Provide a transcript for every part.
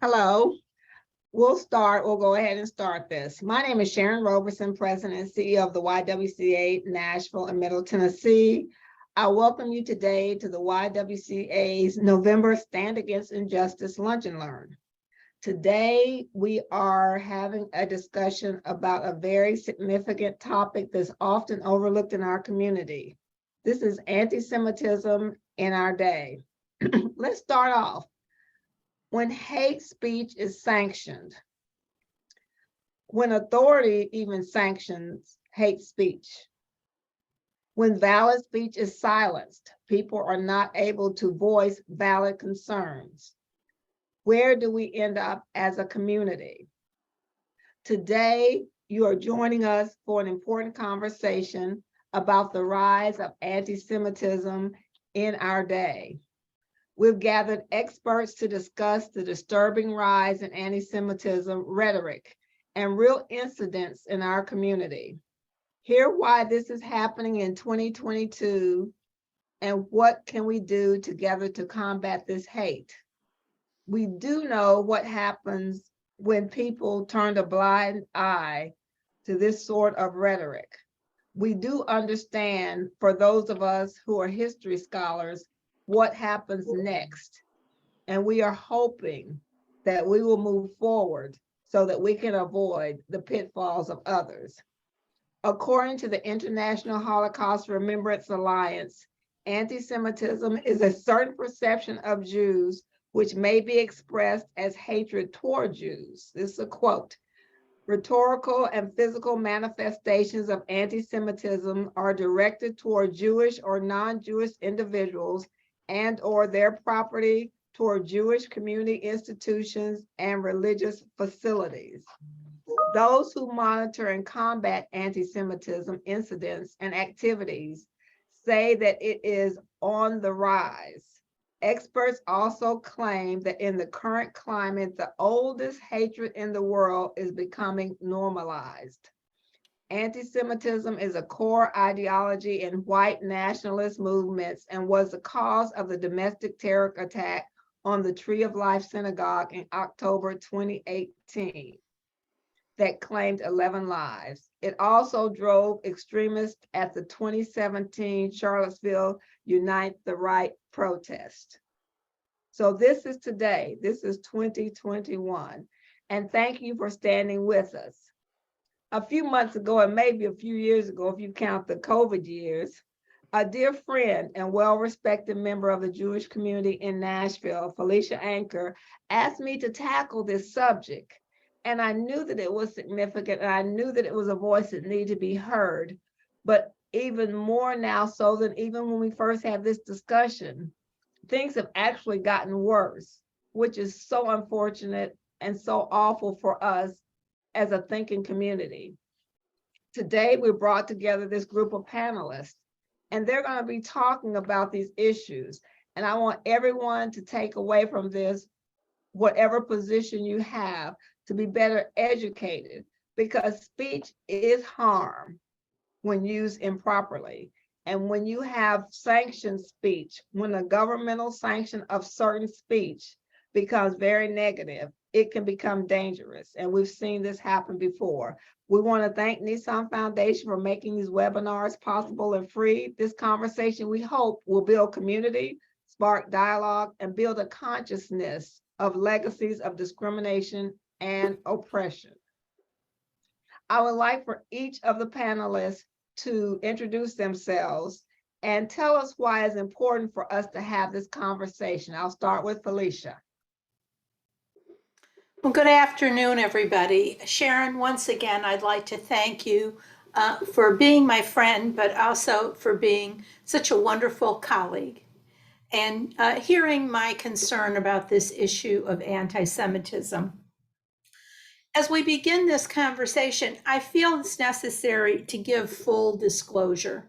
Hello. We'll go ahead and start this. My name is Sharon Roberson, President and CEO of the YWCA Nashville and Middle Tennessee. I welcome you today to the YWCA's November Stand Against Injustice Lunch and Learn. Today, we are having a discussion about a very significant topic that's often overlooked in our community. This is anti-Semitism in our day. Let's start off. When hate speech is sanctioned, when authority even sanctions hate speech, when valid speech is silenced, people are not able to voice valid concerns. Where do we end up as a community? Today, you are joining us for an important conversation about the rise of anti-Semitism in our day. We've gathered experts to discuss the disturbing rise in anti-Semitism rhetoric and real incidents in our community. Hear why this is happening in 2022 and what can we do together to combat this hate. We do know what happens when people turn a blind eye to this sort of rhetoric. We do understand, for those of us who are history scholars, what happens next. And we are hoping that we will move forward so that we can avoid the pitfalls of others. According to the International Holocaust Remembrance Alliance, anti-Semitism is a certain perception of Jews which may be expressed as hatred toward Jews. This is a quote. Rhetorical and physical manifestations of anti-Semitism are directed toward Jewish or non-Jewish individuals and or their property, toward Jewish community institutions and religious facilities. Those who monitor and combat anti-Semitism incidents and activities say that it is on the rise. Experts also claim that in the current climate, the oldest hatred in the world is becoming normalized. Anti-Semitism is a core ideology in white nationalist movements and was the cause of the domestic terror attack on the Tree of Life Synagogue in October 2018 that claimed 11 lives. It also drove extremists at the 2017 Charlottesville Unite the Right protest. So this is today, this is 2021, and thank you for standing with us. A few months ago, and maybe a few years ago, if you count the COVID years, a dear friend and well-respected member of the Jewish community in Nashville, Felicia Anchor, asked me to tackle this subject. And I knew that it was significant, and I knew that it was a voice that needed to be heard. But even more now so than even when we first had this discussion, things have actually gotten worse, which is so unfortunate and so awful for us as a thinking community. Today, we brought together this group of panelists, and they're going to be talking about these issues. And I want everyone to take away from this, whatever position you have, to be better educated, because speech is harm when used improperly. And when you have sanctioned speech, when a governmental sanction of certain speech becomes very negative, it can become dangerous. And we've seen this happen before. We want to thank Nissan Foundation for making these webinars possible and free. This conversation, we hope, will build community, spark dialogue, and build a consciousness of legacies of discrimination and oppression. I would like for each of the panelists to introduce themselves and tell us why it's important for us to have this conversation. I'll start with Felicia. Well, good afternoon, everybody. Sharon, once again, I'd like to thank you for being my friend, but also for being such a wonderful colleague and hearing my concern about this issue of anti-Semitism. As we begin this conversation, I feel it's necessary to give full disclosure.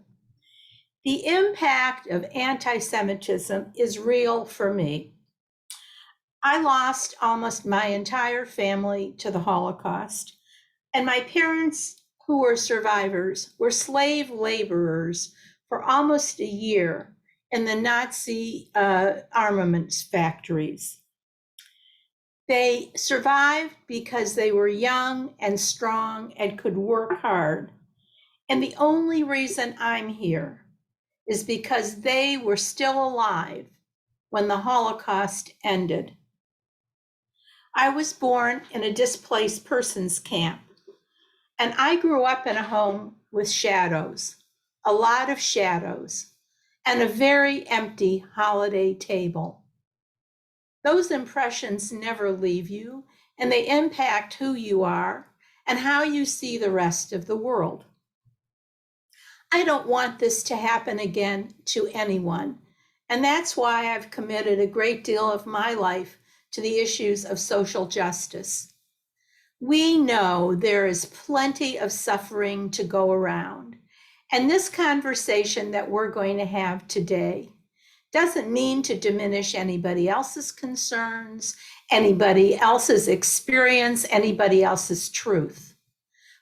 The impact of anti-Semitism is real for me. I lost almost my entire family to the Holocaust, and my parents, who were survivors, were slave laborers for almost a year in the Nazi armaments factories. They survived because they were young and strong and could work hard. And the only reason I'm here is because they were still alive when the Holocaust ended. I was born in a displaced persons camp, and I grew up in a home with shadows, a lot of shadows, and a very empty holiday table. Those impressions never leave you, and they impact who you are and how you see the rest of the world. I don't want this to happen again to anyone, and that's why I've committed a great deal of my life to the issues of social justice. We know there is plenty of suffering to go around, and this conversation that we're going to have today doesn't mean to diminish anybody else's concerns, anybody else's experience, anybody else's truth.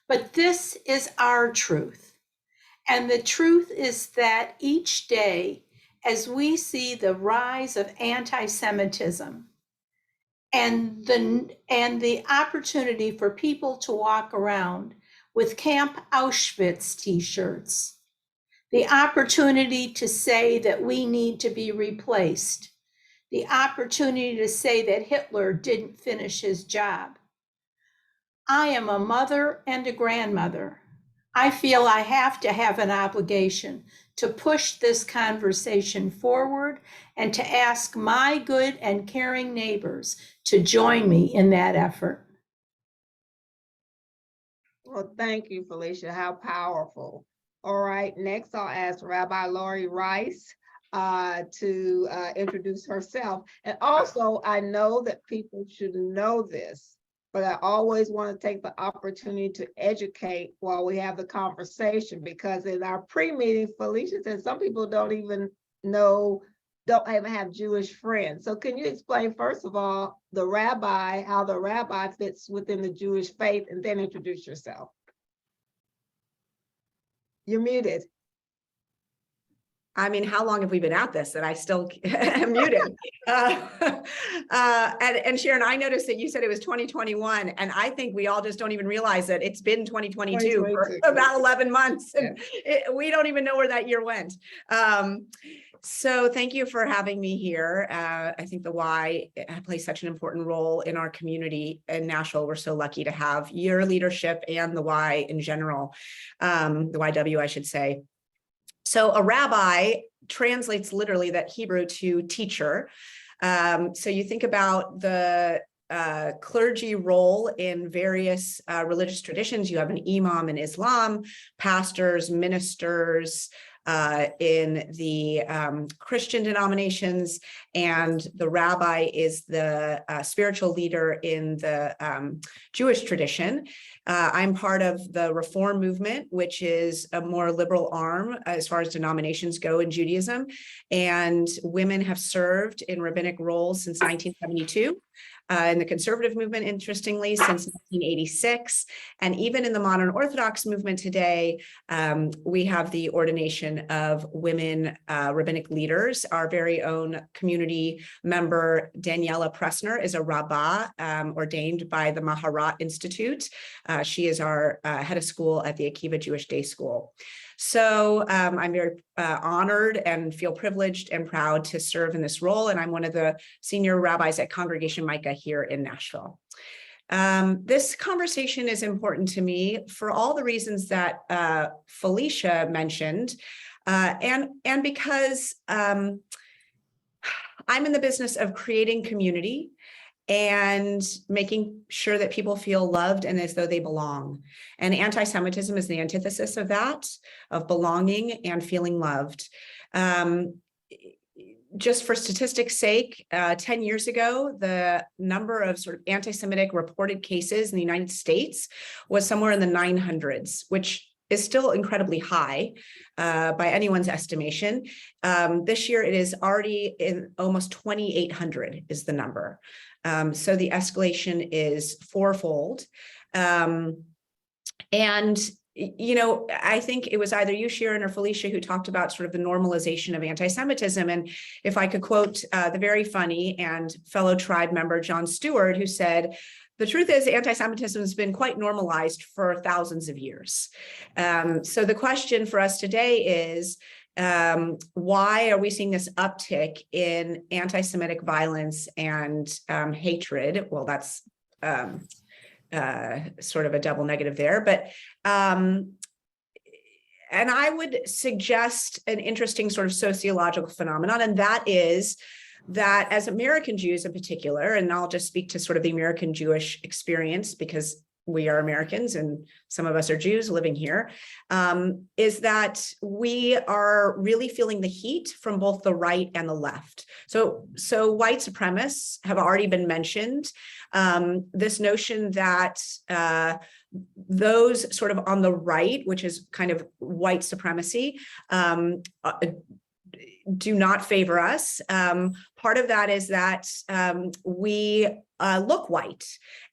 But this is our truth. And the truth is that each day, as we see the rise of anti-Semitism and the opportunity for people to walk around with Camp Auschwitz t-shirts, the opportunity to say that we need to be replaced, the opportunity to say that Hitler didn't finish his job. I am a mother and a grandmother. I feel I have to have an obligation to push this conversation forward and to ask my good and caring neighbors to join me in that effort. Well, thank you, Felicia. How powerful. All right, next I'll ask Rabbi Laurie Rice to introduce herself. And also, I know that people should know this, but I always want to take the opportunity to educate while we have the conversation, because in our pre-meeting, Felicia said some people don't even know, don't even have Jewish friends. So can you explain, first of all, the rabbi, how the rabbi fits within the Jewish faith, and then introduce yourself? You're muted. I mean, how long have we been at this that I still am muted? And Sharon, I noticed that you said it was 2021, and I think we all just don't even realize that it's been 2022 for about 11 months, and we don't even know where that year went. So thank you for having me here. I think the Y plays such an important role in our community in Nashville. We're so lucky to have your leadership and the Y in general, the YW, I should say. So a rabbi translates literally that Hebrew to teacher. So you think about the clergy role in various religious traditions. You have an imam in Islam, pastors, ministers in the Christian denominations, and the rabbi is the spiritual leader in the Jewish tradition. I'm part of the Reform movement, which is a more liberal arm as far as denominations go in Judaism. And women have served in rabbinic roles since 1972. In the conservative movement, interestingly, since 1986. And even in the modern Orthodox movement today, we have the ordination of women rabbinic leaders. Our very own community member, Daniela Pressner, is a rabbah ordained by the Maharat Institute. She is our head of school at the Akiva Jewish Day School. So I'm very honored and feel privileged and proud to serve in this role. And I'm one of the senior rabbis at Congregation Micah here in Nashville. This conversation is important to me for all the reasons that Felicia mentioned, and because I'm in the business of creating community and making sure that people feel loved and as though they belong. And anti-Semitism is the antithesis of that, of belonging and feeling loved. Just for statistics' sake, 10 years ago, the number of sort of anti-Semitic reported cases in the United States was somewhere in the 900s, which is still incredibly high by anyone's estimation. This year, it is already in almost 2,800 is the number. So the escalation is fourfold. And I think it was either you, Sharon, or Felicia, who talked about sort of the normalization of anti-Semitism. And if I could quote the very funny and fellow tribe member, John Stewart, who said, "The truth is anti-Semitism has been quite normalized for thousands of years." So the question for us today is, why are we seeing this uptick in anti-Semitic violence and hatred? Well, that's sort of a double negative there, but and I would suggest an interesting sort of sociological phenomenon, and that is that as American Jews in particular, and I'll just speak to sort of the American Jewish experience because we are Americans and some of us are Jews living here, is that we are really feeling the heat from both the right and the left. So white supremacists have already been mentioned. This notion that those sort of on the right, which is kind of white supremacy, do not favor us. Part of that is that we look white,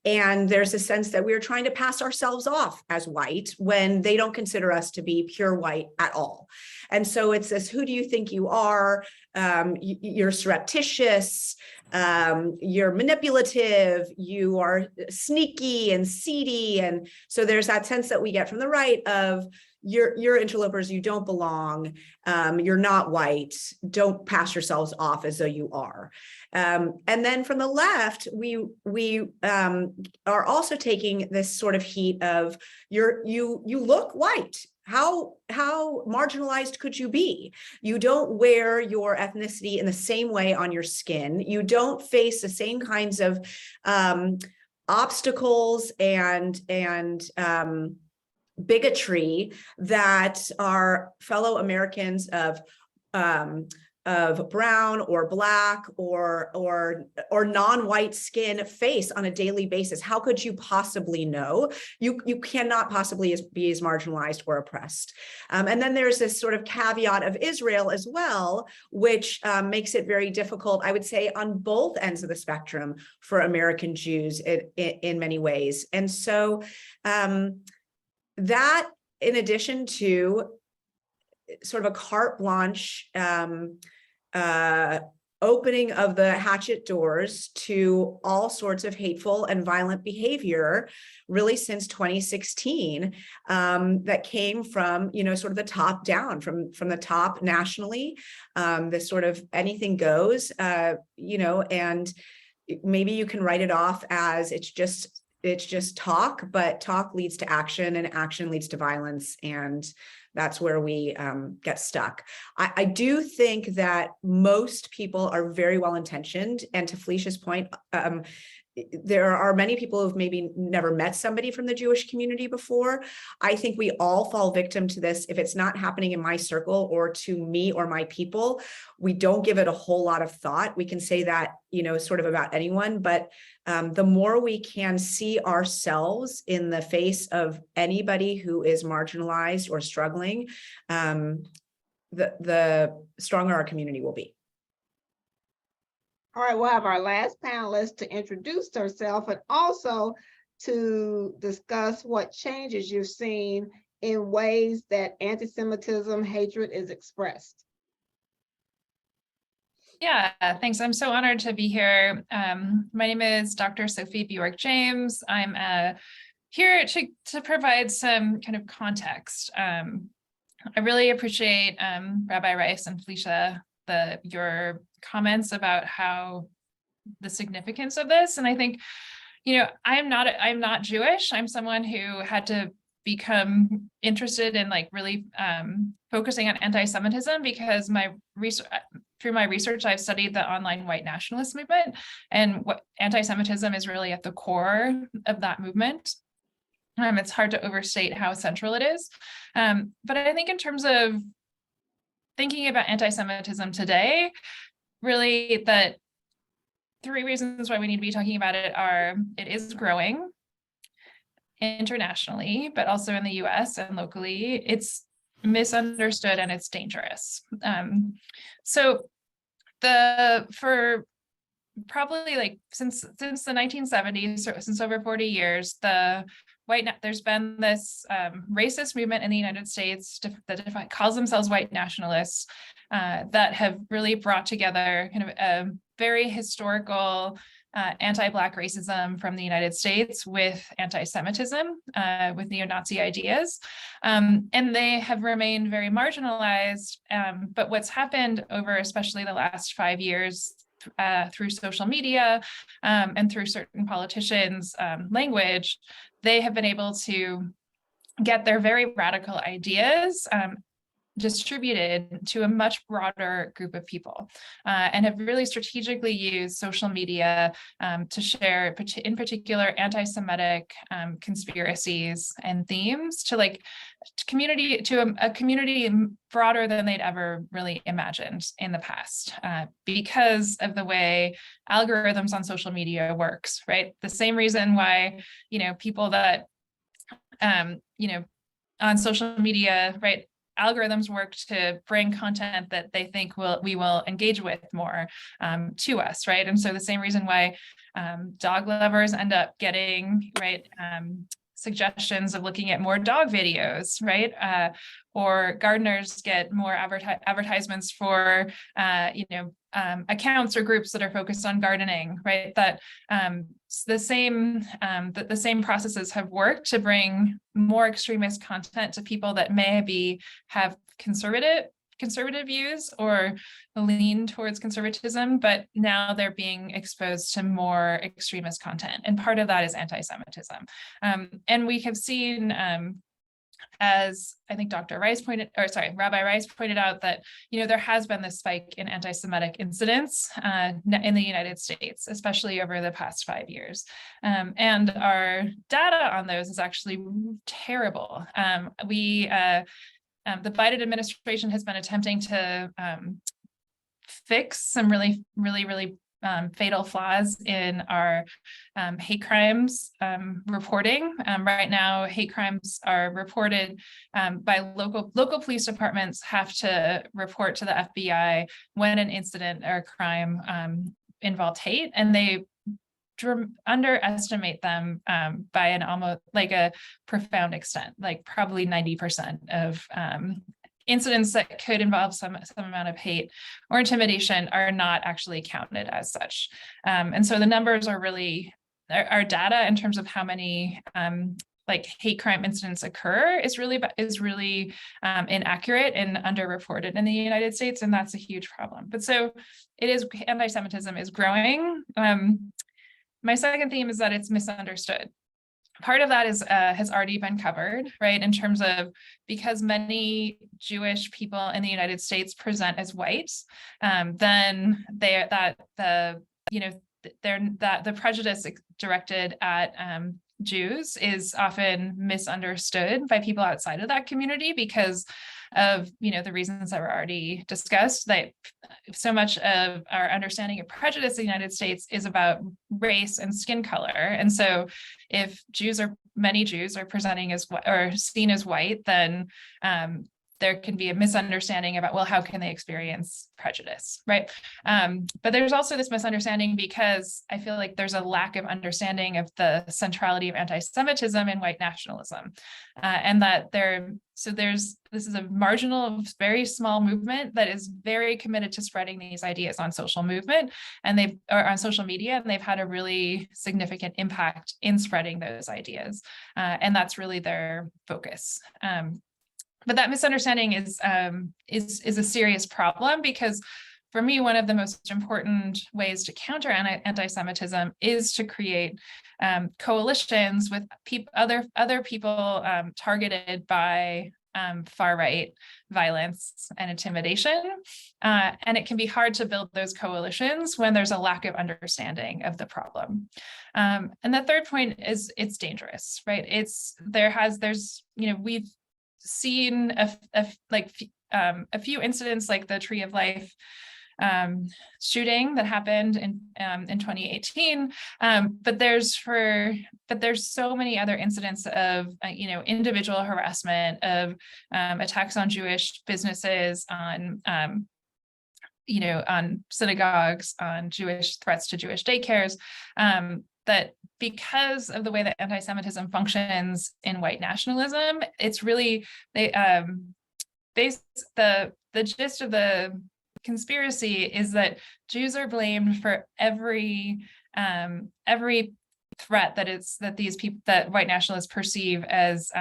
and there's a sense that we're trying to pass ourselves off as white when they don't consider us to be pure white at all. And so it's this, who do you think you are? You're surreptitious, you're manipulative, you are sneaky and seedy. And so there's that sense that we get from the right of, you're interlopers, you don't belong, you're not white, don't pass yourselves off as though you are. And then from the left, we are also taking this sort of heat of, you look white. How marginalized could you be? You don't wear your ethnicity in the same way on your skin. You don't face the same kinds of obstacles and bigotry that our fellow Americans of brown or black or non-white skin face on a daily basis. How could you possibly know? You cannot possibly be as marginalized or oppressed. And then there's this sort of caveat of Israel as well, which makes it very difficult, I would say, on both ends of the spectrum for American Jews in many ways. And so that, in addition to sort of a carte blanche opening of the hatchet doors to all sorts of hateful and violent behavior, really since 2016, that came from, sort of the top down, from the top nationally, this sort of anything goes, and maybe you can write it off as it's just talk, but talk leads to action and action leads to violence. And that's where we get stuck. I do think that most people are very well intentioned. And to Felicia's point, there are many people who've maybe never met somebody from the Jewish community before. I think we all fall victim to this. If it's not happening in my circle or to me or my people, we don't give it a whole lot of thought. We can say that, sort of about anyone, but the more we can see ourselves in the face of anybody who is marginalized or struggling, the stronger our community will be. All right, we'll have our last panelist to introduce herself and also to discuss what changes you've seen in ways that anti-Semitism, hatred is expressed. Yeah, thanks. I'm so honored to be here. My name is Dr. Sophie Bjork-James. I'm here to provide some kind of context. I really appreciate Rabbi Rice and Felicia, your comments about how the significance of this. And I think, I'm not Jewish. I'm someone who had to become interested in really focusing on anti-Semitism because through my research, I've studied the online white nationalist movement, and what anti-Semitism is really at the core of that movement. It's hard to overstate how central it is. But I think in terms of thinking about anti-Semitism today, really the three reasons why we need to be talking about it are, it is growing internationally, but also in the US and locally. It's misunderstood and it's dangerous. So for probably since the 1970s, so since over 40 years, the there's been this racist movement in the United States that calls themselves white nationalists that have really brought together kind of a very historical anti-Black racism from the United States with anti-Semitism, with neo-Nazi ideas. And they have remained very marginalized. But what's happened over especially the last 5 years through social media and through certain politicians' language, they have been able to get their very radical ideas distributed to a much broader group of people, and have really strategically used social media to share, in particular, anti-Semitic conspiracies and themes to a community broader than they'd ever really imagined in the past, because of the way algorithms on social media works, right? The same reason why, people that, on social media, right, algorithms work to bring content that they think we will engage with more to us, right? And so the same reason why dog lovers end up getting, right, suggestions of looking at more dog videos, right? Or gardeners get more advertisements for, accounts or groups that are focused on gardening, right? That the same processes have worked to bring more extremist content to people that maybe have conservative views or lean towards conservatism, but now they're being exposed to more extremist content. And part of that is anti-Semitism. And we have seen, as I think Rabbi Rice pointed out, that, there has been this spike in anti-Semitic incidents in the United States, especially over the past 5 years. And our data on those is actually terrible. The Biden administration has been attempting to fix some really fatal flaws in our hate crimes reporting. Right now, hate crimes are reported by local police departments, have to report to the FBI when an incident or crime involved hate, and they underestimate them by an almost like a profound extent, like probably 90% of incidents that could involve some amount of hate or intimidation are not actually counted as such. And so the numbers are really, our data in terms of how many hate crime incidents occur is really inaccurate and underreported in the United States, and that's a huge problem. But so it is, anti-Semitism is growing. My second theme is that it's misunderstood. Part of that is has already been covered, right? In terms of, because many Jewish people in the United States present as white, then the prejudice directed at Jews is often misunderstood by people outside of that community because of the reasons that were already discussed, that so much of our understanding of prejudice in the United States is about race and skin color. And so if many Jews are presenting as or seen as white, then there can be a misunderstanding about, well, how can they experience prejudice, right? But there's also this misunderstanding because I feel like there's a lack of understanding of the centrality of anti-Semitism and white nationalism, and that this is a marginal, very small movement that is very committed to spreading these ideas on social media, and they've had a really significant impact in spreading those ideas, and that's really their focus. But that misunderstanding is a serious problem, because for me, one of the most important ways to counter anti-Semitism is to create coalitions with other people targeted by far-right violence and intimidation. And it can be hard to build those coalitions when there's a lack of understanding of the problem. And the third point is it's dangerous, right? We've seen a few incidents like the Tree of Life shooting that happened in 2018, but there's so many other incidents of individual harassment, of attacks on Jewish businesses, on synagogues, on threats to Jewish daycares, that because of the way that anti-Semitism functions in white nationalism, it's really the gist of the conspiracy is that Jews are blamed for every threat that white nationalists perceive as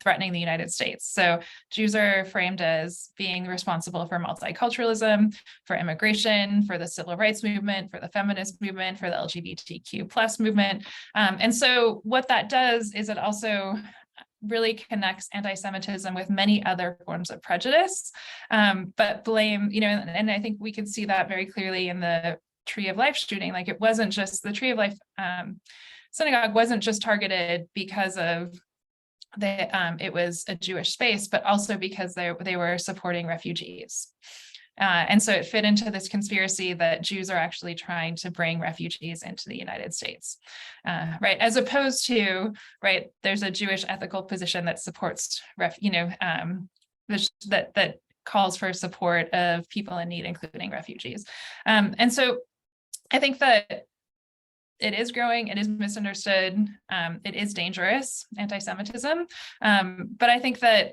threatening the United States. So Jews are framed as being responsible for multiculturalism, for immigration, for the civil rights movement, for the feminist movement, for the LGBTQ plus movement. And so what that does is it also really connects anti-Semitism with many other forms of prejudice, but blame, and I think we can see that very clearly in the Tree of Life shooting. Like, it wasn't just the Tree of Life synagogue wasn't just targeted because of it was a Jewish space, but also because they were supporting refugees. And so it fit into this conspiracy that Jews are actually trying to bring refugees into the United States, right? As opposed to, right, there's a Jewish ethical position that supports, that calls for support of people in need, including refugees. And so I think that it is growing, it is misunderstood, it is dangerous, anti-Semitism. But I think that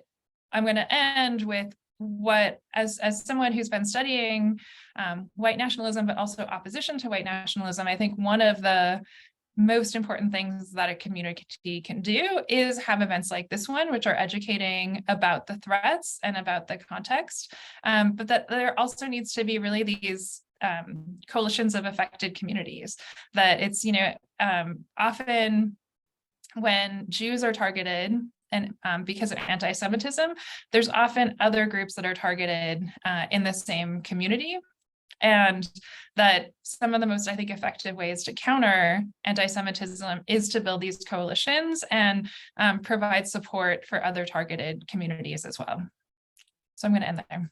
I'm going to end with what, as someone who's been studying white nationalism, but also opposition to white nationalism, I think one of the most important things that a community can do is have events like this one, which are educating about the threats and about the context, but that there also needs to be really these coalitions of affected communities, that it's, often when Jews are targeted and because of anti-Semitism, there's often other groups that are targeted in the same community. And that some of the most, I think, effective ways to counter anti-Semitism is to build these coalitions and provide support for other targeted communities as well. So I'm going to end there.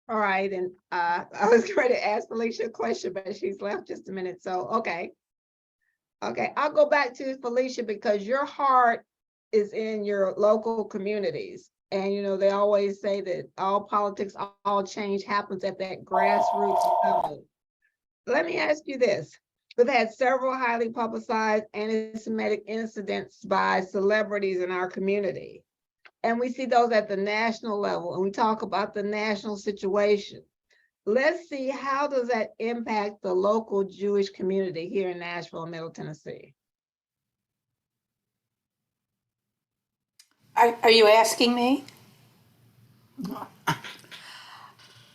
All right, and I was going to ask Felicia a question, but she's left just a minute, so okay. Okay, I'll go back to Felicia because your heart is in your local communities. And they always say that all politics, all change happens at that grassroots level. Let me ask you this. We've had several highly publicized anti-Semitic incidents by celebrities in our community. And we see those at the national level, and we talk about the national situation. Let's see, how does that impact the local Jewish community here in Nashville, Middle Tennessee? Are you asking me?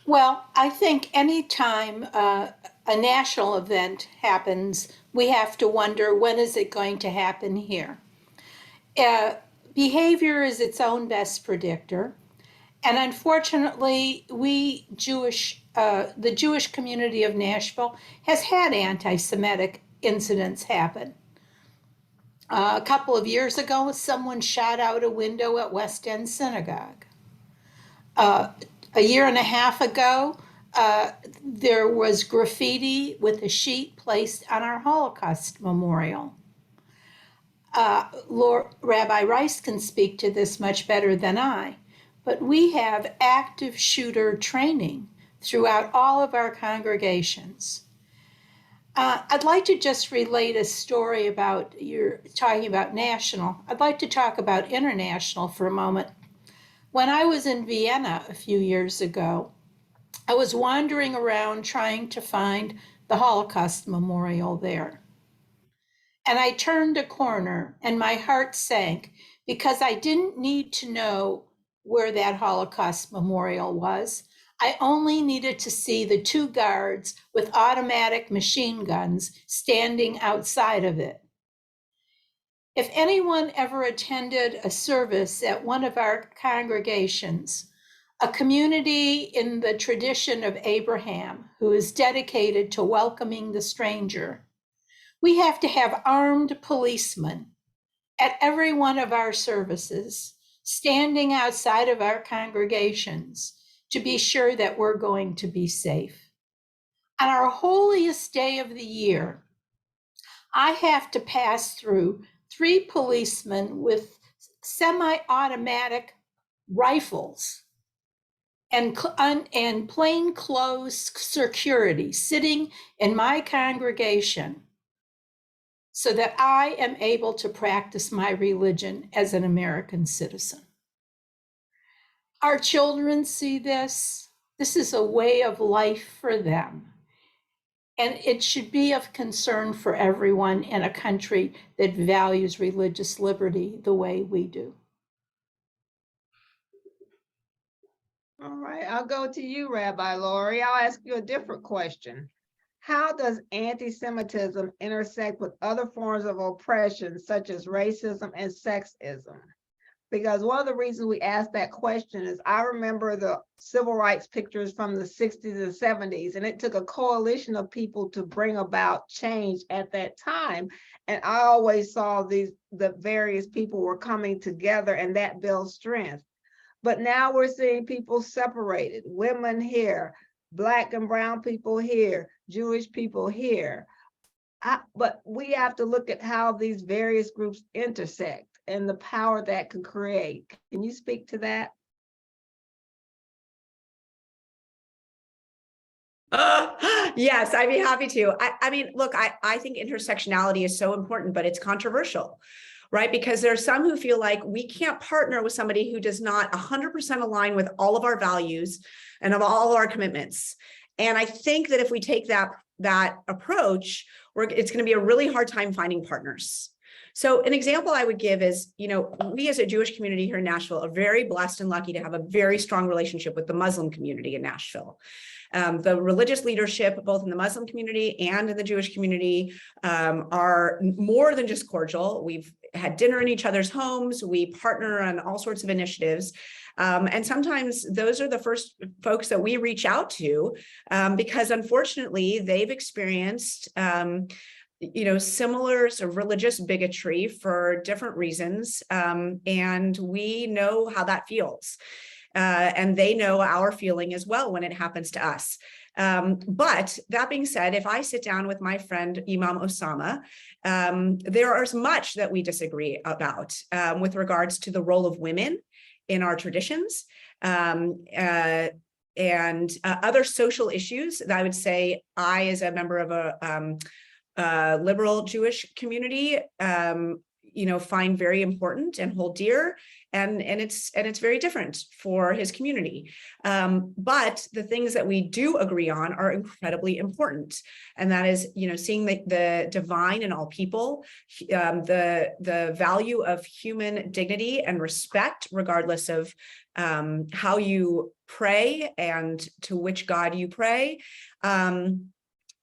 Well, I think anytime a national event happens, we have to wonder, when is it going to happen here? Behavior is its own best predictor. And unfortunately, the Jewish community of Nashville has had anti-Semitic incidents happen. A couple of years ago, someone shot out a window at West End Synagogue. A year and a half ago, there was graffiti with a sheet placed on our Holocaust memorial. Rabbi Rice can speak to this much better than I, but we have active shooter training throughout all of our congregations. I'd like to just relate a story about, you're talking about national. I'd like to talk about international for a moment. When I was in Vienna a few years ago, I was wandering around trying to find the Holocaust memorial there. And I turned a corner and my heart sank because I didn't need to know where that Holocaust memorial was. I only needed to see the two guards with automatic machine guns standing outside of it. If anyone ever attended a service at one of our congregations, a community in the tradition of Abraham, who is dedicated to welcoming the stranger, we have to have armed policemen at every one of our services, standing outside of our congregations to be sure that we're going to be safe. On our holiest day of the year, I have to pass through 3 policemen with semi-automatic rifles and plainclothes security sitting in my congregation. so that I am able to practice my religion as an American citizen. Our children see this. This is a way of life for them. And it should be of concern for everyone in a country that values religious liberty the way we do. All right, I'll go to you, Rabbi Laurie. I'll ask you a different question. How does anti-Semitism intersect with other forms of oppression, such as racism and sexism? Because one of the reasons we asked that question is I remember the civil rights pictures from the 60s and 70s, and it took a coalition of people to bring about change at that time. And I always saw the various people were coming together, and that builds strength. But now we're seeing people separated, women here, Black and brown people here, Jewish people here. But we have to look at how these various groups intersect and the power that can create. Can you speak to that? Yes, I'd be happy to. I mean, look, I think intersectionality is so important, but it's controversial, right? Because there are some who feel like we can't partner with somebody who does not 100% align with all of our values and of all our commitments. And I think that if we take that approach, it's going to be a really hard time finding partners. So an example I would give is, we as a Jewish community here in Nashville are very blessed and lucky to have a very strong relationship with the Muslim community in Nashville. The religious leadership, both in the Muslim community and in the Jewish community, are more than just cordial. We've had dinner in each other's homes. We partner on all sorts of initiatives. And sometimes those are the first folks that we reach out to because unfortunately they've experienced similar sort of religious bigotry for different reasons. And we know how that feels. And they know our feeling as well when it happens to us. But that being said, if I sit down with my friend Imam Osama, there is much that we disagree about with regards to the role of women in our traditions and other social issues that I would say I, as a member of a liberal Jewish community, find very important and hold dear, and it's very different for his community. But the things that we do agree on are incredibly important, and that is, seeing the divine in all people, the value of human dignity and respect, regardless of how you pray and to which God you pray.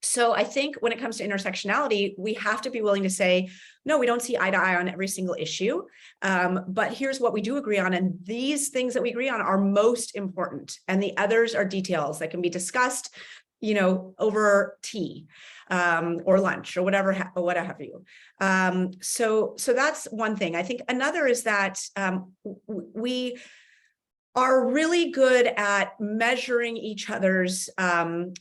So I think when it comes to intersectionality, we have to be willing to say, no, we don't see eye to eye on every single issue, but here's what we do agree on. And these things that we agree on are most important. And the others are details that can be discussed, over tea or lunch or whatever have you. So that's one thing. I think another is that we are really good at measuring each other's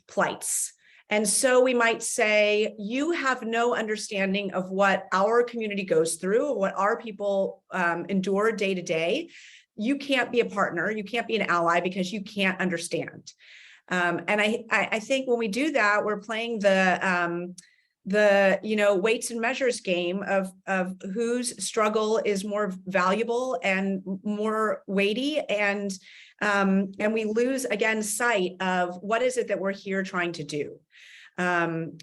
plights. And so we might say, you have no understanding of what our community goes through, what our people endure day to day. You can't be a partner, you can't be an ally because you can't understand. And I think when we do that, we're playing the weights and measures game of whose struggle is more valuable and more weighty, and we lose again sight of what is it that we're here trying to do.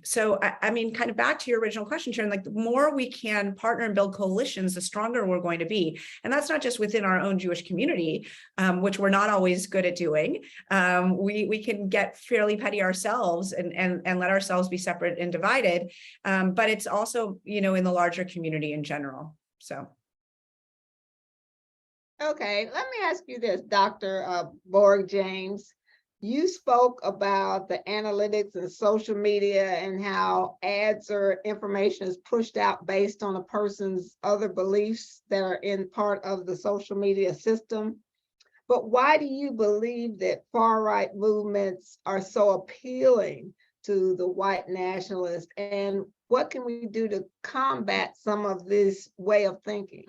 So I mean, kind of back to your original question, Sharon, like the more we can partner and build coalitions, the stronger we're going to be. And that's not just within our own Jewish community, which we're not always good at doing. We can get fairly petty ourselves and let ourselves be separate and divided. But it's also, in the larger community in general. So. Okay, let me ask you this, Dr. Bjork-James. You spoke about the analytics and social media and how ads or information is pushed out based on a person's other beliefs that are in part of the social media system. But why do you believe that far-right movements are so appealing to the white nationalists? And what can we do to combat some of this way of thinking?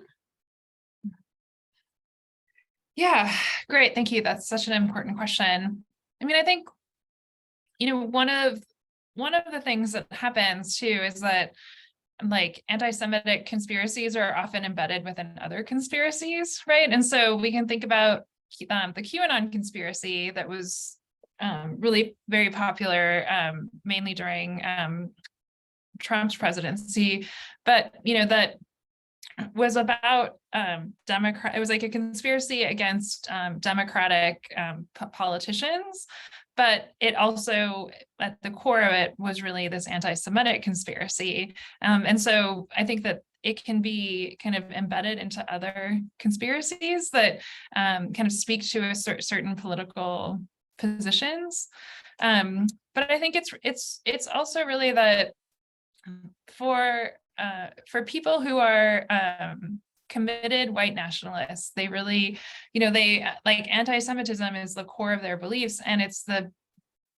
Yeah, great. Thank you. That's such an important question. I mean, I think, one of the things that happens too is that like anti-Semitic conspiracies are often embedded within other conspiracies, right? And so we can think about the QAnon conspiracy that was really very popular, mainly during Trump's presidency, but that was about Democrat. It was like a conspiracy against Democratic politicians, but it also, at the core of it, was really this anti-Semitic conspiracy. And so I think that it can be kind of embedded into other conspiracies that kind of speak to a certain political positions. But I think it's also really that for people who are committed white nationalists, they really, they like anti-Semitism is the core of their beliefs, and it's the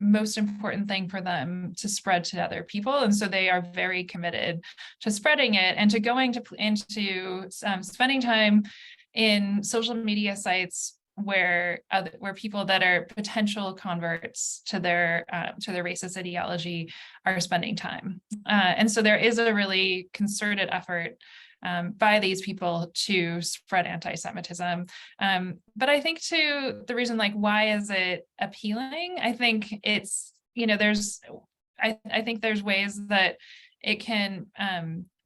most important thing for them to spread to other people. And so they are very committed to spreading it and to going into spending time in social media sites where people that are potential converts to their racist ideology are spending time. And so there is a really concerted effort by these people to spread anti-Semitism. But I think too, the reason, like, why is it appealing? I think it's, I think there's ways that it can,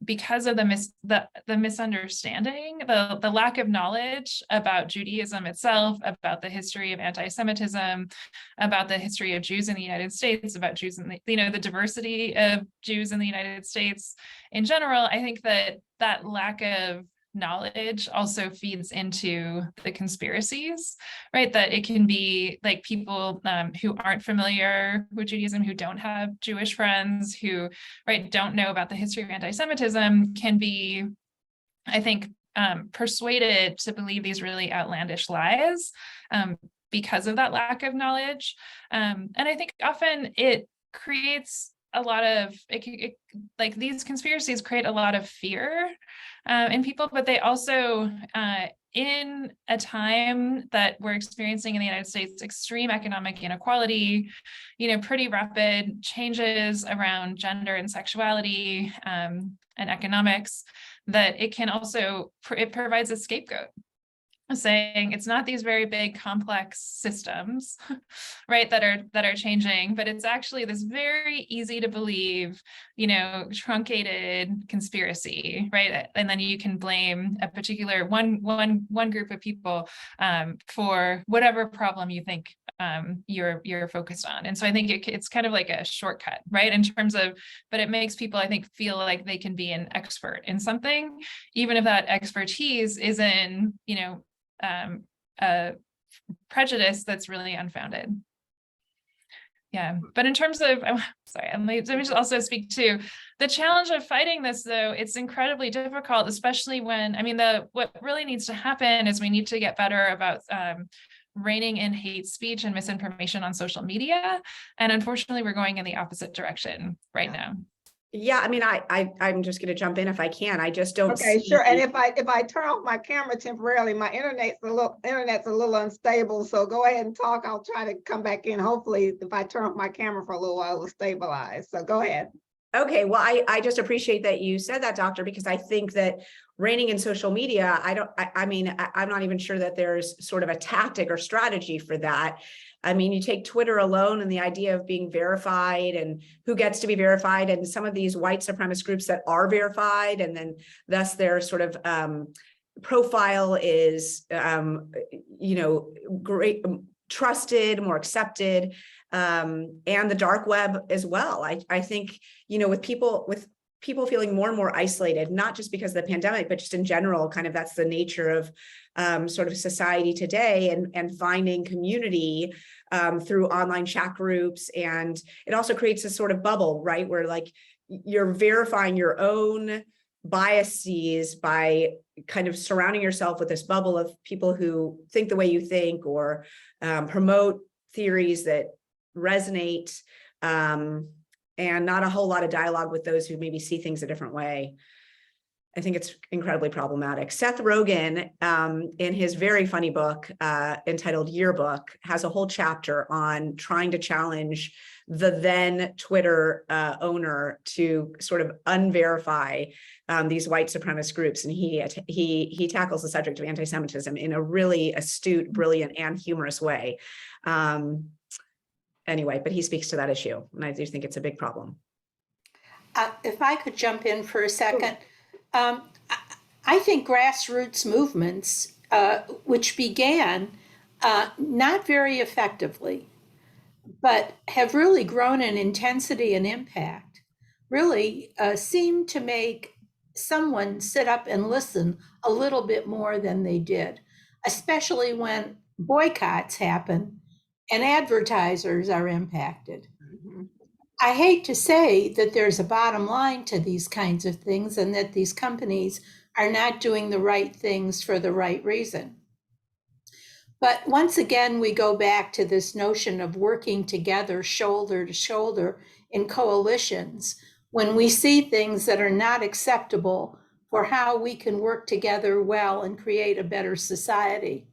because of the misunderstanding, the lack of knowledge about Judaism itself, about the history of anti-Semitism, about the history of Jews in the United States, about Jews in the diversity of Jews in the United States in general. I think that lack of knowledge also feeds into the conspiracies, right? That it can be like people who aren't familiar with Judaism, who don't have Jewish friends, who don't know about the history of anti-Semitism, can be, I think, persuaded to believe these really outlandish lies because of that lack of knowledge. And I think often it creates a lot of, like, these conspiracies create a lot of fear in people, but they also, in a time that we're experiencing in the United States, extreme economic inequality, pretty rapid changes around gender and sexuality and economics, that it can also, it provides a scapegoat, saying it's not these very big complex systems, right, that are changing, but it's actually this very easy to believe, truncated conspiracy, right? And then you can blame a particular one group of people for whatever problem you think you're focused on. And so I think it's kind of like a shortcut, right, in terms of, but it makes people, I think, feel like they can be an expert in something, even if that expertise is in, a prejudice that's really unfounded. Yeah, but in terms of, sorry, let me just also speak to the challenge of fighting this, though. It's incredibly difficult, especially when, what really needs to happen is we need to get better about reining in hate speech and misinformation on social media. And unfortunately, we're going in the opposite direction right now. Yeah, I'm just going to jump in if I can. I just don't. Okay, sure. And if I turn off my camera temporarily, my internet's a little unstable. So go ahead and talk. I'll try to come back in. Hopefully, if I turn off my camera for a little while, it'll stabilize. So go ahead. Okay, well, I just appreciate that you said that, Doctor, because I think that reining in social media, I'm not even sure that there's sort of a tactic or strategy for that. You take Twitter alone and the idea of being verified and who gets to be verified, and some of these white supremacist groups that are verified, and then thus their sort of profile is, great, trusted, more accepted, and the dark web as well. I think, with people feeling more and more isolated, not just because of the pandemic, but just in general, kind of that's the nature of sort of society today, and finding community through online chat groups. And it also creates a sort of bubble, right, where like you're verifying your own biases by kind of surrounding yourself with this bubble of people who think the way you think, or promote theories that resonate, and not a whole lot of dialogue with those who maybe see things a different way. I think it's incredibly problematic. Seth Rogen, in his very funny book entitled Yearbook, has a whole chapter on trying to challenge the then Twitter owner to sort of unverify these white supremacist groups. And he tackles the subject of anti-Semitism in a really astute, brilliant, and humorous way. Anyway, but he speaks to that issue, and I do think it's a big problem. If I could jump in for a second. I think grassroots movements, which began not very effectively, but have really grown in intensity and impact, really seem to make someone sit up and listen a little bit more than they did, especially when boycotts happen and advertisers are impacted. Mhm. I hate to say that there's a bottom line to these kinds of things and that these companies are not doing the right things for the right reason. But once again, we go back to this notion of working together shoulder to shoulder in coalitions when we see things that are not acceptable for how we can work together well and create a better society.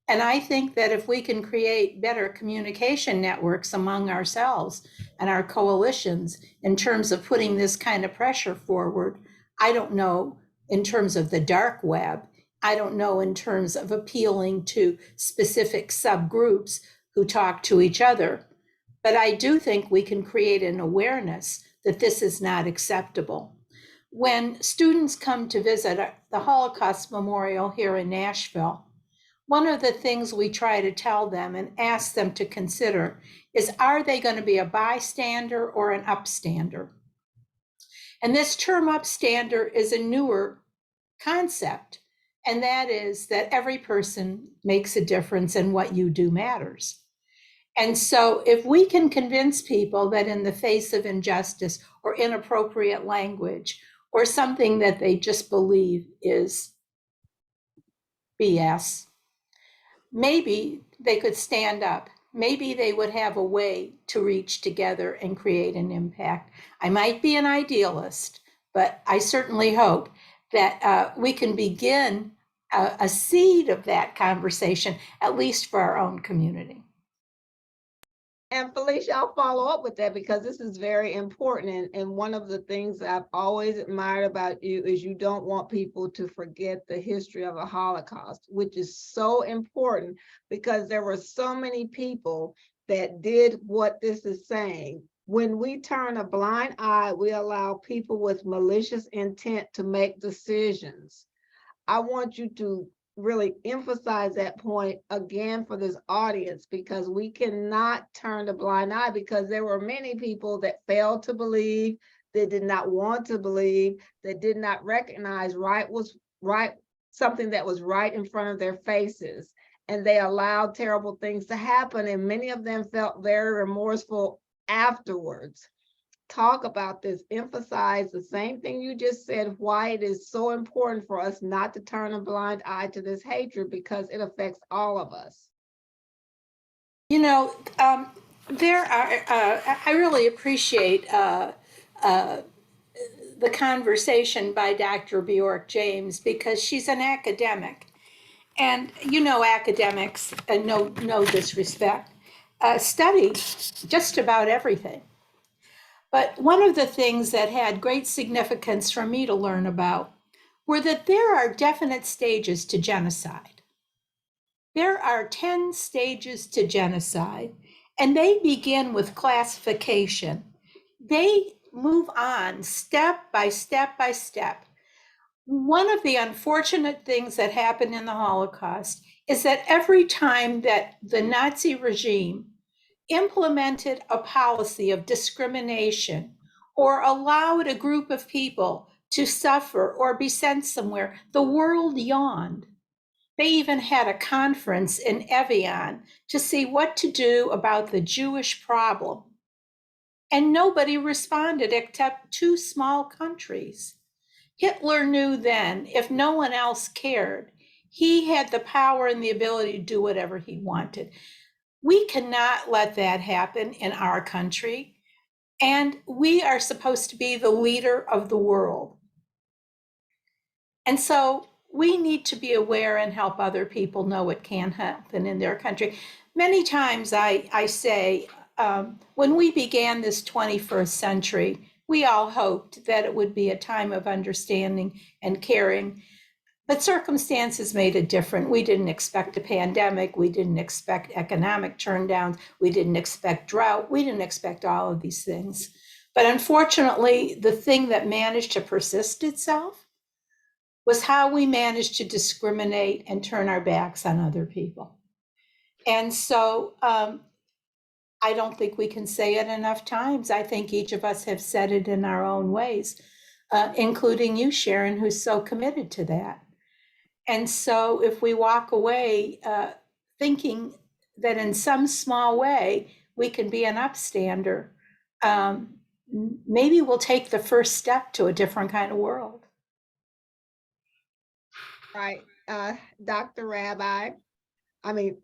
And I think that if we can create better communication networks among ourselves and our coalitions in terms of putting this kind of pressure forward, I don't know in terms of the dark web, I don't know in terms of appealing to specific subgroups who talk to each other, but I do think we can create an awareness that this is not acceptable. When students come to visit the Holocaust Memorial here in Nashville, one of the things we try to tell them and ask them to consider is, are they going to be a bystander or an upstander? And this term upstander is a newer concept, and that is that every person makes a difference and what you do matters. And so if we can convince people that in the face of injustice or inappropriate language or something that they just believe is BS, maybe they could stand up. Maybe they would have a way to reach together and create an impact. I might be an idealist, but I certainly hope that we can begin a seed of that conversation, at least for our own community. And Felicia, I'll follow up with that because this is very important. And one of the things I've always admired about you is you don't want people to forget the history of the Holocaust, which is so important because there were so many people that did what this is saying. When we turn a blind eye, we allow people with malicious intent to make decisions. I want you to really emphasize that point again for this audience, because we cannot turn a blind eye, because there were many people that failed to believe, that did not want to believe, that did not recognize right was right, something that was right in front of their faces. And they allowed terrible things to happen. And many of them felt very remorseful afterwards. Talk about this, emphasize the same thing you just said, why it is so important for us not to turn a blind eye to this hatred, because it affects all of us. You know, there are, I really appreciate the conversation by Dr. Bjork-James, because she's an academic. And you know, academics, and no disrespect, study just about everything. But one of the things that had great significance for me to learn about were that there are definite stages to genocide. There are 10 stages to genocide, and they begin with classification. They move on step by step by step. One of the unfortunate things that happened in the Holocaust is that every time that the Nazi regime implemented a policy of discrimination or allowed a group of people to suffer or be sent somewhere, the world yawned. They even had a conference in Evian to see what to do about the Jewish problem. And nobody responded except 2 small countries. Hitler knew then, if no one else cared, he had the power and the ability to do whatever he wanted. We cannot let that happen in our country, and we are supposed to be the leader of the world. And so we need to be aware and help other people know it can happen in their country. Many times I say, when we began this 21st century, we all hoped that it would be a time of understanding and caring. But circumstances made it different. We didn't expect a pandemic. We didn't expect economic turndowns. We didn't expect drought. We didn't expect all of these things. But unfortunately, the thing that managed to persist itself was how we managed to discriminate and turn our backs on other people. And so I don't think we can say it enough times. I think each of us have said it in our own ways, including you, Sharon, who's so committed to that. And so if we walk away thinking that in some small way we can be an upstander, maybe we'll take the first step to a different kind of world. Right, Dr. Rabbi Laurie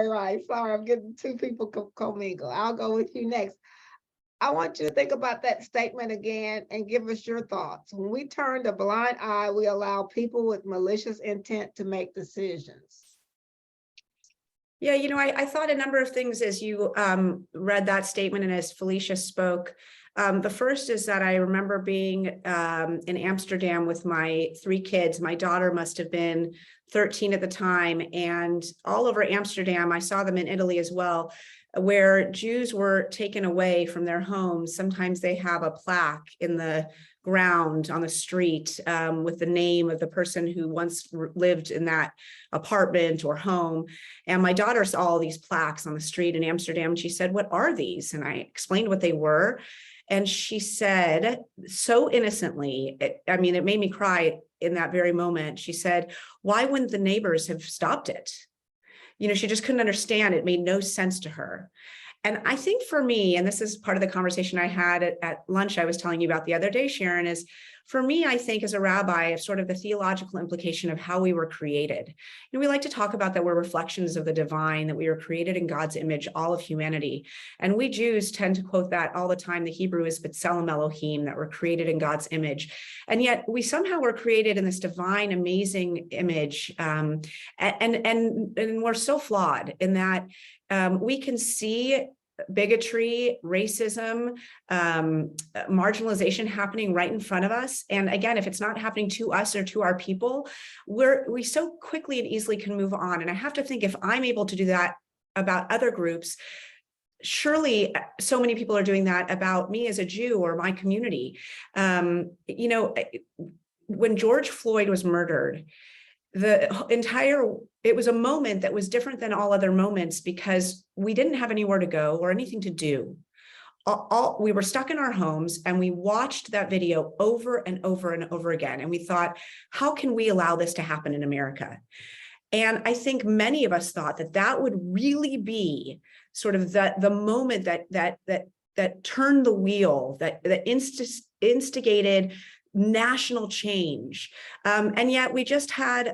Rice. Sorry, I'm getting two people commingle. I'll go with you next. I want you to think about that statement again and give us your thoughts. When we turn a blind eye, we allow people with malicious intent to make decisions. Yeah, I thought a number of things as you read that statement and as Felicia spoke. The first is that I remember being in Amsterdam with my 3 kids. My daughter must have been 13 at the time, and all over Amsterdam, I saw them in Italy as well, where Jews were taken away from their homes. Sometimes they have a plaque in the ground on the street with the name of the person who once lived in that apartment or home. And my daughter saw all these plaques on the street in Amsterdam. And she said, "What are these?" And I explained what they were. And she said, so innocently, it made me cry in that very moment. She said, "Why wouldn't the neighbors have stopped it?" She just couldn't understand. It made no sense to her. And I think for me, and this is part of the conversation I had at lunch I was telling you about the other day, Sharon, is for me, I think as a rabbi, of sort of the theological implication of how we were created. We like to talk about that we're reflections of the divine, that we were created in God's image, all of humanity. And we Jews tend to quote that all the time. The Hebrew is B'Tselem Elohim, that we're created in God's image. And yet we somehow were created in this divine, amazing image. And we're so flawed in that we can see bigotry, racism, marginalization happening right in front of us. And again, if it's not happening to us or to our people, we so quickly and easily can move on. And I have to think, if I'm able to do that about other groups, surely so many people are doing that about me as a Jew or my community. When George Floyd was murdered, it was a moment that was different than all other moments because we didn't have anywhere to go or anything to do. We were stuck in our homes and we watched that video over and over and over again. And we thought, how can we allow this to happen in America? And I think many of us thought that would really be sort of the moment that turned the wheel, that instigated national change. And yet we just had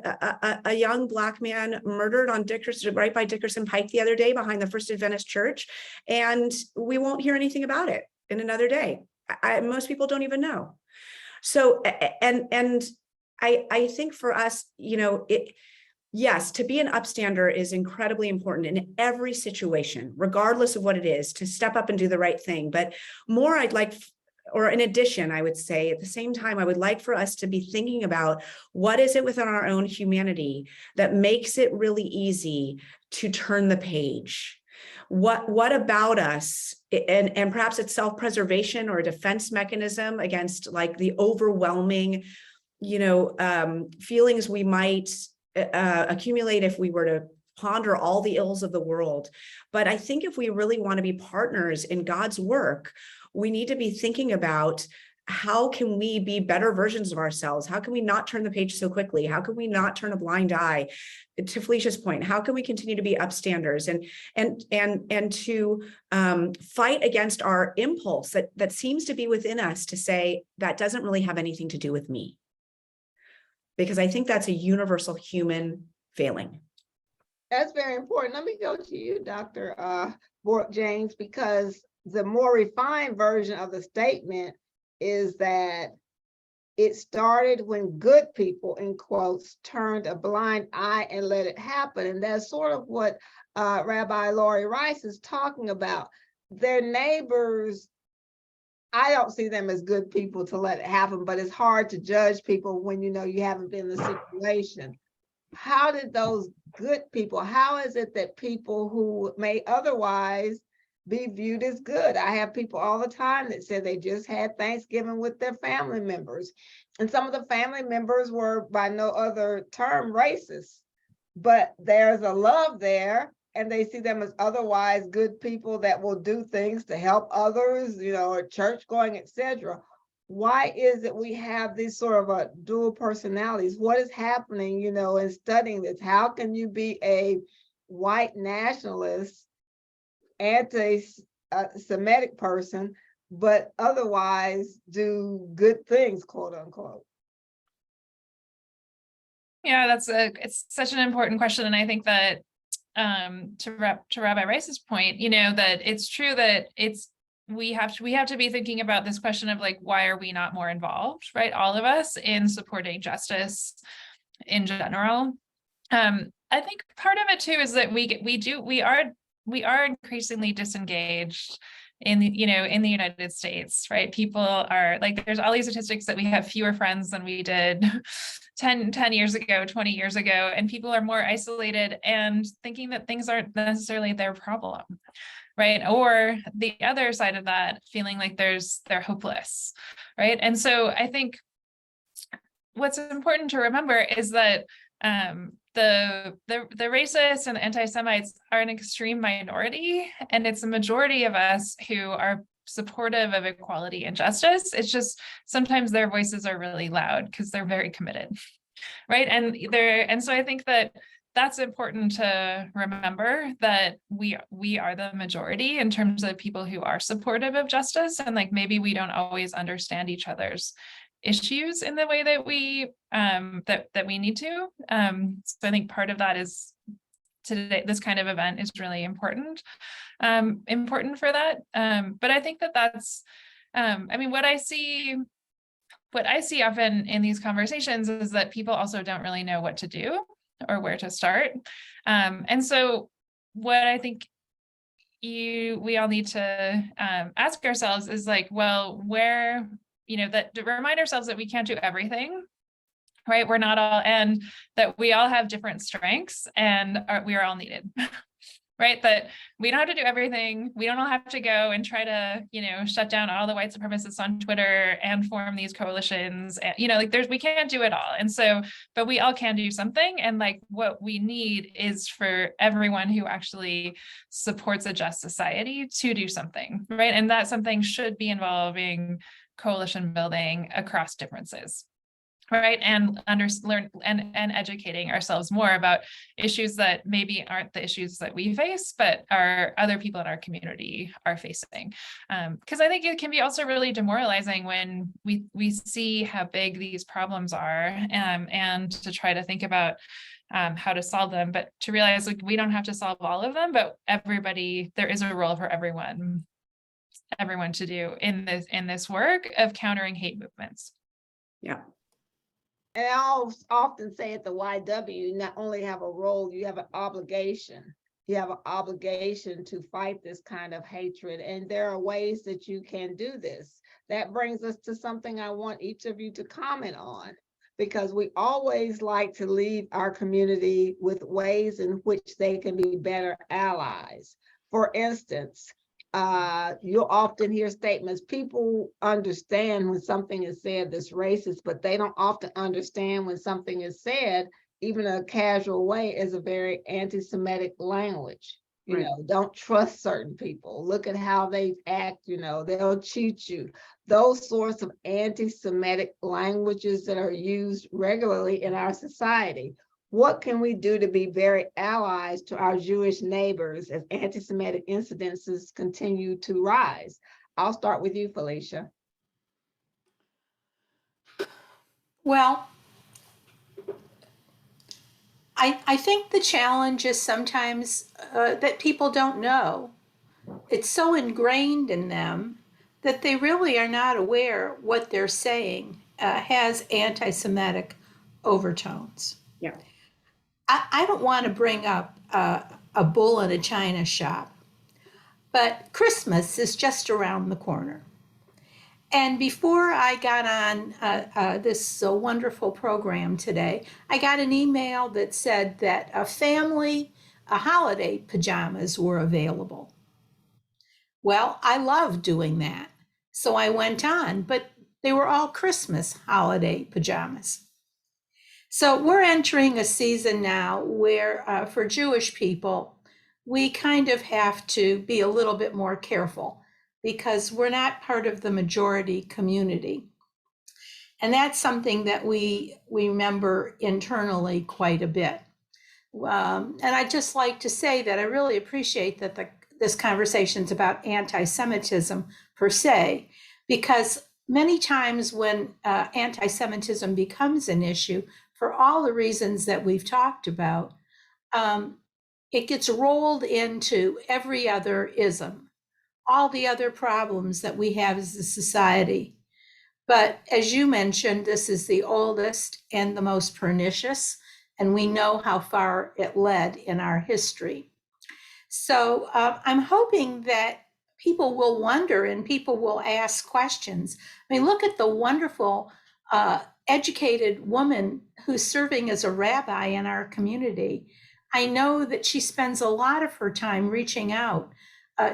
a young Black man murdered on right by Dickerson Pike the other day behind the First Adventist Church. And we won't hear anything about it in another day. Most people don't even know. So, and I think for us, yes, to be an upstander is incredibly important in every situation, regardless of what it is, to step up and do the right thing. But more in addition, I would say at the same time, I would like for us to be thinking about what is it within our own humanity that makes it really easy to turn the page. What about us, and perhaps it's self-preservation or a defense mechanism against like the overwhelming, feelings we might accumulate if we were to ponder all the ills of the world. But I think if we really want to be partners in God's work, we need to be thinking about how can we be better versions of ourselves? How can we not turn the page so quickly? How can we not turn a blind eye? To Felicia's point, how can we continue to be upstanders and to fight against our impulse that seems to be within us to say that doesn't really have anything to do with me? Because I think that's a universal human failing. That's very important. Let me go to you, Dr. Bjork-James, because the more refined version of the statement is that it started when good people, in quotes, turned a blind eye and let it happen. And that's sort of what Rabbi Laurie Rice is talking about. Their neighbors, I don't see them as good people to let it happen, but it's hard to judge people when you know you haven't been in the situation. How did those good people, how is it that people who may otherwise be viewed as good? I have people all the time that said they just had Thanksgiving with their family members. And some of the family members were by no other term racist, but there's a love there and they see them as otherwise good people that will do things to help others, you know, or church going, etc. Why is it we have these sort of a dual personalities? What is happening, you know, in studying this? How can you be a white nationalist, anti-Semitic person, but otherwise do good things, quote unquote? Yeah, it's such an important question. And I think that to Rabbi Rice's point, you know, that it's true that we have to be thinking about this question of like, why are we not more involved, right? All of us in supporting justice in general. I think part of it too is that we are increasingly disengaged in the United States, right? People are like, there's all these statistics that we have fewer friends than we did 10 years ago, 20 years ago, and people are more isolated and thinking that things aren't necessarily their problem, right? Or the other side of that, feeling like they're hopeless, right? And so I think what's important to remember is that the racists and the anti-Semites are an extreme minority, and it's a majority of us who are supportive of equality and justice. It's just sometimes their voices are really loud because they're very committed, right? And so I think that that's important to remember, that we are the majority in terms of people who are supportive of justice, and like maybe we don't always understand each other's issues in the way that we that we need to. So I think part of that is today, this kind of event is really important for that. But I think that that's, I mean, what I see often in these conversations is that people also don't really know what to do or where to start. And so what I think we all need to ask ourselves is like, well, where, you know, that to remind ourselves that we can't do everything, right? We're not all, and that we all have different strengths and we are all needed, right? That we don't have to do everything. We don't all have to go and try to, you know, shut down all the white supremacists on Twitter and form these coalitions. And, you know, like we can't do it all. And so, but we all can do something. And like what we need is for everyone who actually supports a just society to do something, right? And that something should be involving coalition building across differences, right? And learn and educating ourselves more about issues that maybe aren't the issues that we face, but our other people in our community are facing. Because I think it can be also really demoralizing when we see how big these problems are, and to try to think about how to solve them, but to realize like we don't have to solve all of them, but there is a role for everyone to do in this work of countering hate movements. Yeah. And I often say at the YW, you not only have a role, you have an obligation. You have an obligation to fight this kind of hatred. And there are ways that you can do this. That brings us to something I want each of you to comment on, because we always like to leave our community with ways in which they can be better allies. For instance, you'll often hear statements, people understand when something is said that's racist, but they don't often understand when something is said, even in a casual way, as a very anti-Semitic language. You Right. know, don't trust certain people. Look at how they act, you know, they'll cheat you. Those sorts of anti-Semitic languages that are used regularly in our society. What can we do to be very allies to our Jewish neighbors as anti-Semitic incidences continue to rise? I'll start with you, Felicia. Well, I think the challenge is sometimes that people don't know. It's so ingrained in them that they really are not aware what they're saying has anti-Semitic overtones. Yeah. I don't want to bring up a bull in a china shop, but Christmas is just around the corner. And before I got on this wonderful program today, I got an email that said that holiday pajamas were available. Well, I love doing that. So I went on, but they were all Christmas holiday pajamas. So we're entering a season now where for Jewish people, we kind of have to be a little bit more careful because we're not part of the majority community. And that's something that we remember internally quite a bit. And I'd just like to say that I really appreciate that this conversation's about anti-Semitism per se, because many times when anti-Semitism becomes an issue, for all the reasons that we've talked about, it gets rolled into every other ism, all the other problems that we have as a society. But as you mentioned, this is the oldest and the most pernicious, and we know how far it led in our history. So I'm hoping that people will wonder and people will ask questions. I mean, look at the wonderful educated woman who's serving as a rabbi in our community. I know that she spends a lot of her time reaching out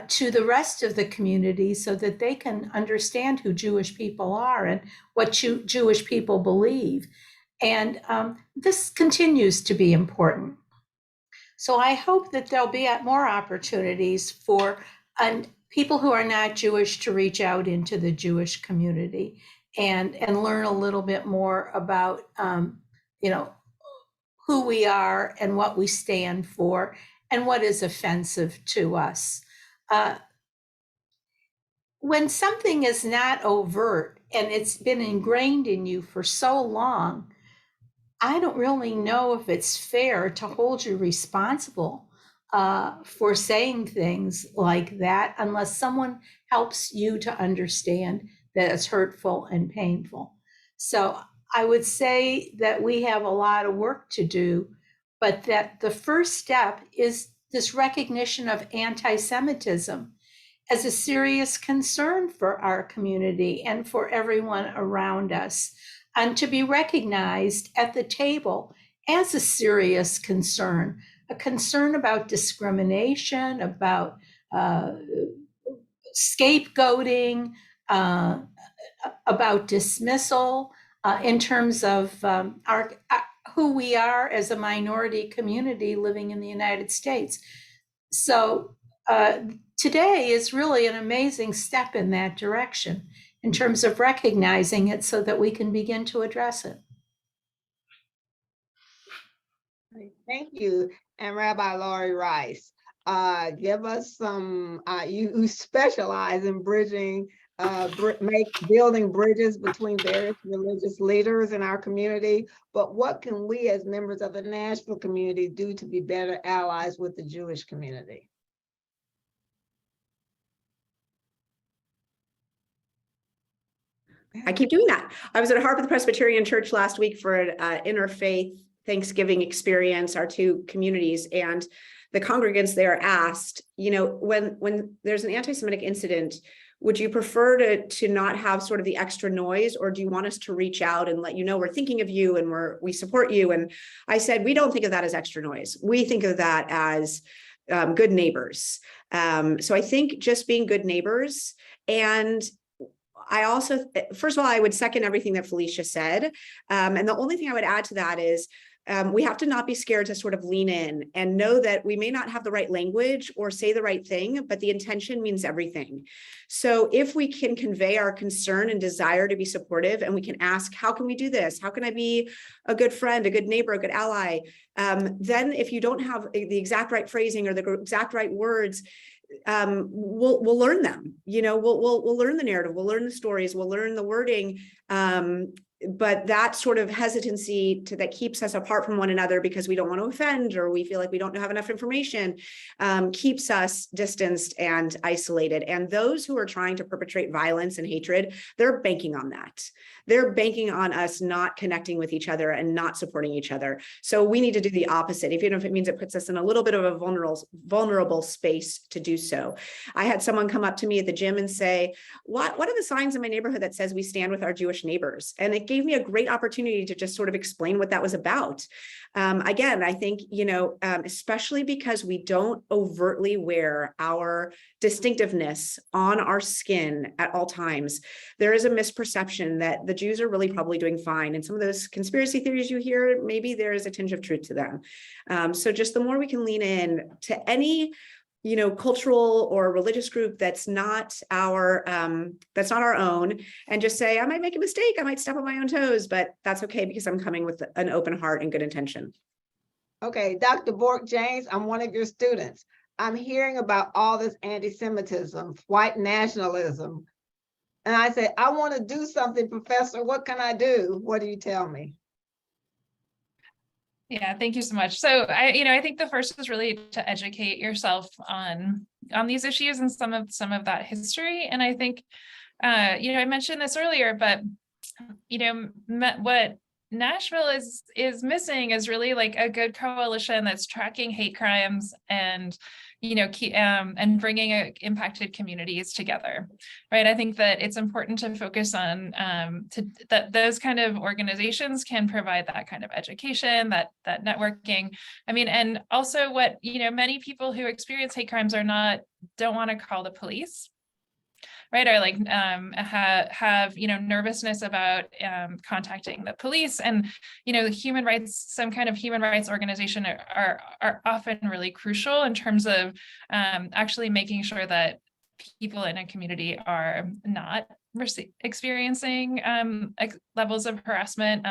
to the rest of the community so that they can understand who Jewish people are and what Jewish people believe. And this continues to be important. So I hope that there'll be more opportunities for people who are not Jewish to reach out into the Jewish community and learn a little bit more about, who we are and what we stand for and what is offensive to us. When something is not overt and it's been ingrained in you for so long, I don't really know if it's fair to hold you responsible for saying things like that unless someone helps you to understand that it's hurtful and painful. So I would say that we have a lot of work to do, but that the first step is this recognition of anti-Semitism as a serious concern for our community and for everyone around us, and to be recognized at the table as a serious concern, a concern about discrimination, about scapegoating, about dismissal in terms of who we are as a minority community living in the United States. So today is really an amazing step in that direction in terms of recognizing it so that we can begin to address it. Thank you. And Rabbi Laurie Rice, give us some, you specialize in bridging, building bridges between various religious leaders in our community, but what can we as members of the Nashville community do to be better allies with the Jewish community? I keep doing that. I was at Harpeth Presbyterian Church last week for an interfaith Thanksgiving experience, our two communities, and the congregants there asked, when there's an anti-Semitic incident, would you prefer to not have sort of the extra noise, or do you want us to reach out and let you know we're thinking of you and we support you? And I said, we don't think of that as extra noise. We think of that as good neighbors. So I think just being good neighbors. And I also, first of all, I would second everything that Felicia said. And the only thing I would add to that is we have to not be scared to sort of lean in and know that we may not have the right language or say the right thing, but the intention means everything. So if we can convey our concern and desire to be supportive, and we can ask, how can we do this? How can I be a good friend, a good neighbor, a good ally? Then if you don't have the exact right phrasing or the exact right words, we'll learn them. We'll learn the narrative, we'll learn the stories, we'll learn the wording, but that sort of hesitancy that keeps us apart from one another because we don't want to offend, or we feel like we don't have enough information, keeps us distanced and isolated. And those who are trying to perpetrate violence and hatred, they're banking on that. They're banking on us not connecting with each other and not supporting each other. So we need to do the opposite, even if it means it puts us in a little bit of a vulnerable space to do so. I had someone come up to me at the gym and say, what are the signs in my neighborhood that says we stand with our Jewish neighbors? And it gave me a great opportunity to just sort of explain what that was about. Again, I think, especially because we don't overtly wear our distinctiveness on our skin at all times, there is a misperception that the Jews are really probably doing fine. And some of those conspiracy theories you hear, maybe there is a tinge of truth to them. So just the more we can lean in to any cultural or religious group that's not our own, and just say, I might make a mistake, I might step on my own toes, but that's okay because I'm coming with an open heart and good intention. Okay, Dr. Bjork-James, I'm one of your students. I'm hearing about all this anti-Semitism, white nationalism. And I say, I want to do something, Professor. What can I do? What do you tell me? Yeah, thank you so much. So I think the first is really to educate yourself on these issues and some of that history. And I think, I mentioned this earlier, but what Nashville is missing is really like a good coalition that's tracking hate crimes and and bringing impacted communities together, right? I think that it's important to focus on that those kind of organizations can provide that kind of education, that networking. I mean, and also what many people who experience hate crimes don't want to call the police, right? Or like have nervousness about contacting the police, and human rights, some kind of human rights organization are often really crucial in terms of actually making sure that people in a community are not experiencing levels of harassment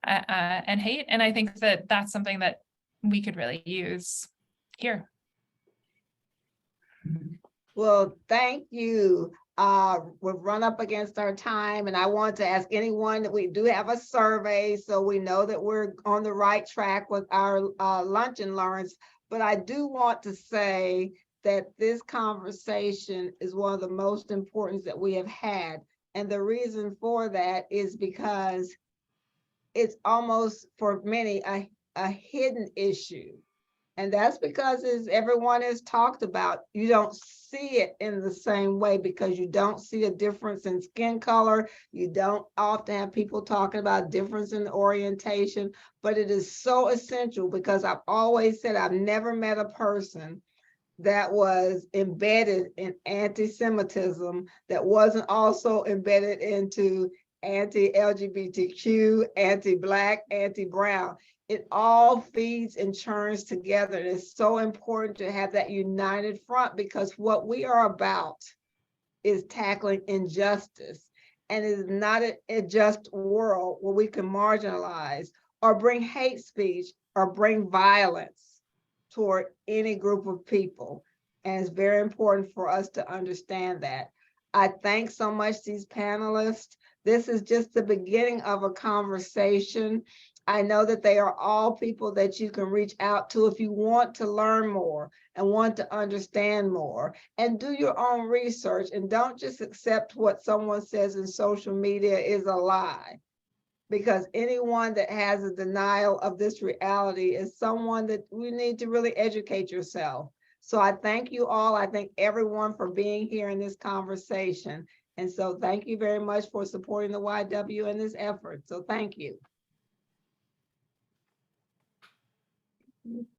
and hate. And I think that that's something that we could really use here. Well, thank you. We've run up against our time, and I want to ask anyone that we do have a survey, so we know that we're on the right track with our lunch and learns. But I do want to say that this conversation is one of the most important that we have had. And the reason for that is because it's almost for many a hidden issue. And that's because, as everyone has talked about, you don't see it in the same way because you don't see a difference in skin color. You don't often have people talking about difference in orientation, but it is so essential because I've always said I've never met a person that was embedded in anti-Semitism that wasn't also embedded into anti-LGBTQ, anti-Black, anti-Brown. It all feeds and churns together. And it's so important to have that united front, because what we are about is tackling injustice. And it is not a just world where we can marginalize or bring hate speech or bring violence toward any group of people. And it's very important for us to understand that. I thank so much these panelists. This is just the beginning of a conversation. I know that they are all people that you can reach out to if you want to learn more and want to understand more, and do your own research, and don't just accept what someone says in social media is a lie, because anyone that has a denial of this reality is someone that we need to really educate yourself. So I thank you all. I thank everyone for being here in this conversation. And so thank you very much for supporting the YW in this effort. So thank you.